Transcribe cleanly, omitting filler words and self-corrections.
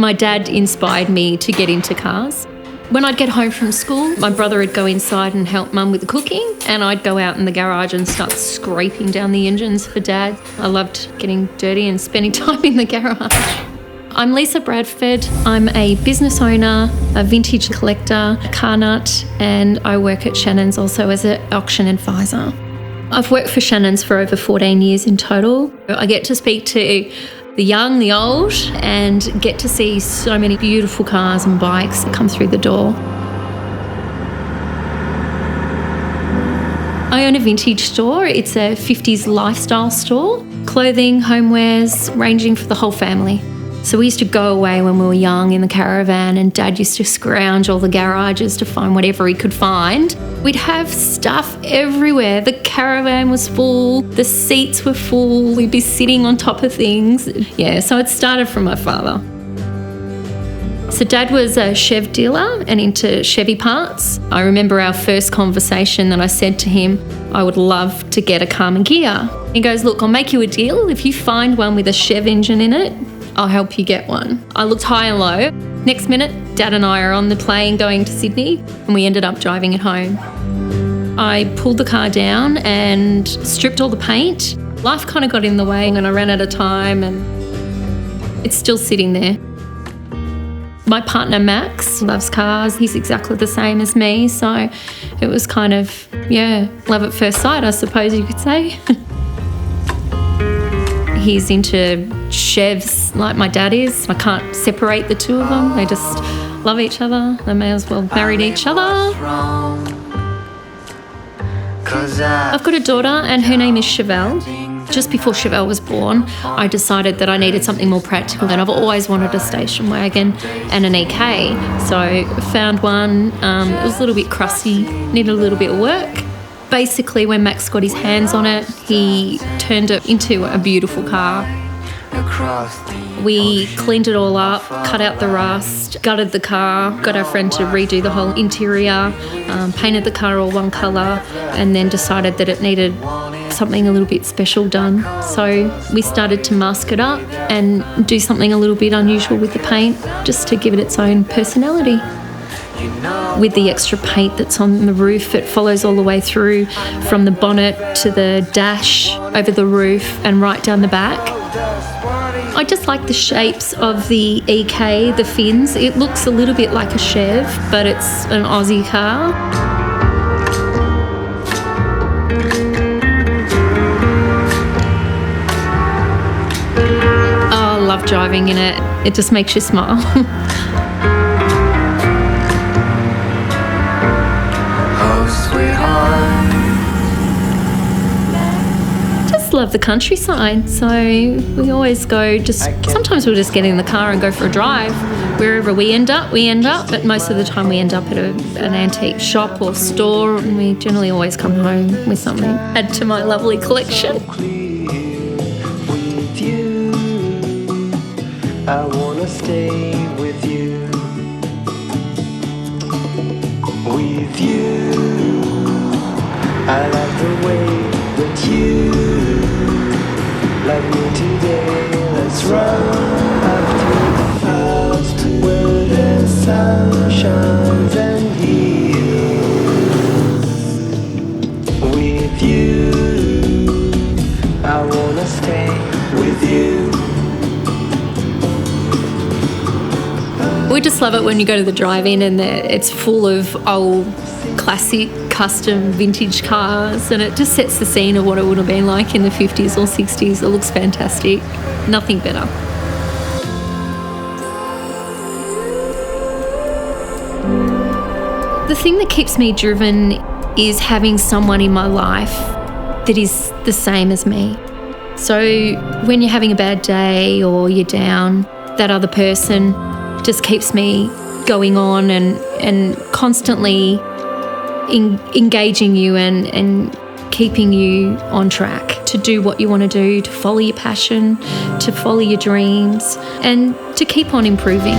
My dad inspired me to get into cars. When I'd get home from school, my brother would go inside and help Mum with the cooking, and I'd go out in the garage and start scraping down the engines for Dad. I loved getting dirty and spending time in the garage. I'm Lisa Bradford. I'm a business owner, a vintage collector, a car nut, and I work at Shannons also as an auction advisor. I've worked for Shannons for over 14 years in total. I get to speak to the young, the old, and get to see so many beautiful cars and bikes that come through the door. I own a vintage store. It's a 50s lifestyle store. Clothing, homewares, ranging for the whole family. So we used to go away when we were young in the caravan, and Dad used to scrounge all the garages to find whatever he could find. We'd have stuff everywhere. The caravan was full, the seats were full, we'd be sitting on top of things. Yeah, so it started from my father. So Dad was a Chev dealer and into Chevy parts. I remember our first conversation that I said to him, I would love to get a Karma gear. He goes, look, I'll make you a deal. If you find one with a Chev engine in it, I'll help you get one. I looked high and low. Next minute, Dad and I are on the plane going to Sydney, and we ended up driving it home. I pulled the car down and stripped all the paint. Life kind of got in the way, and I ran out of time, and it's still sitting there. My partner, Max, loves cars. He's exactly the same as me, so it was kind of, love at first sight, I suppose you could say. He's into Chevs like my dad is. I can't separate the two of them. They just love each other. They may as well married each other. I've got a daughter and her name is Chevelle. Just before Chevelle was born, I decided that I needed something more practical, and I've always wanted a station wagon and an EK. So I found one. It was a little bit crusty, needed a little bit of work. Basically, when Max got his hands on it, he turned it into a beautiful car. We cleaned it all up, cut out the rust, gutted the car, got our friend to redo the whole interior, painted the car all one colour, and then decided that it needed something a little bit special done. So we started to mask it up and do something a little bit unusual with the paint, just to give it its own personality. With the extra paint that's on the roof, it follows all the way through from the bonnet to the dash, over the roof and right down the back. I just like the shapes of the EK, the fins. It looks a little bit like a Chev, but it's an Aussie car. Oh, I love driving in it. It just makes you smile. Just love the countryside, so we always go, sometimes we'll just get in the car and go for a drive. Wherever we end up, but most of the time we end up at an antique shop or store, and we generally always come home with something. Add to my lovely collection. I wanna stay with you. With you, I like the way that you love me today. Let's run up through the house where the sun shines and heals. With you, I wanna stay with you. We just love it when you go to the drive-in and it's full of old, classic, custom, vintage cars, and it just sets the scene of what it would have been like in the 50s or 60s. It looks fantastic. Nothing better. The thing that keeps me driven is having someone in my life that is the same as me. So when you're having a bad day or you're down, that other person just keeps me going on and constantly engaging you and keeping you on track to do what you want to do, to follow your passion, to follow your dreams, and to keep on improving.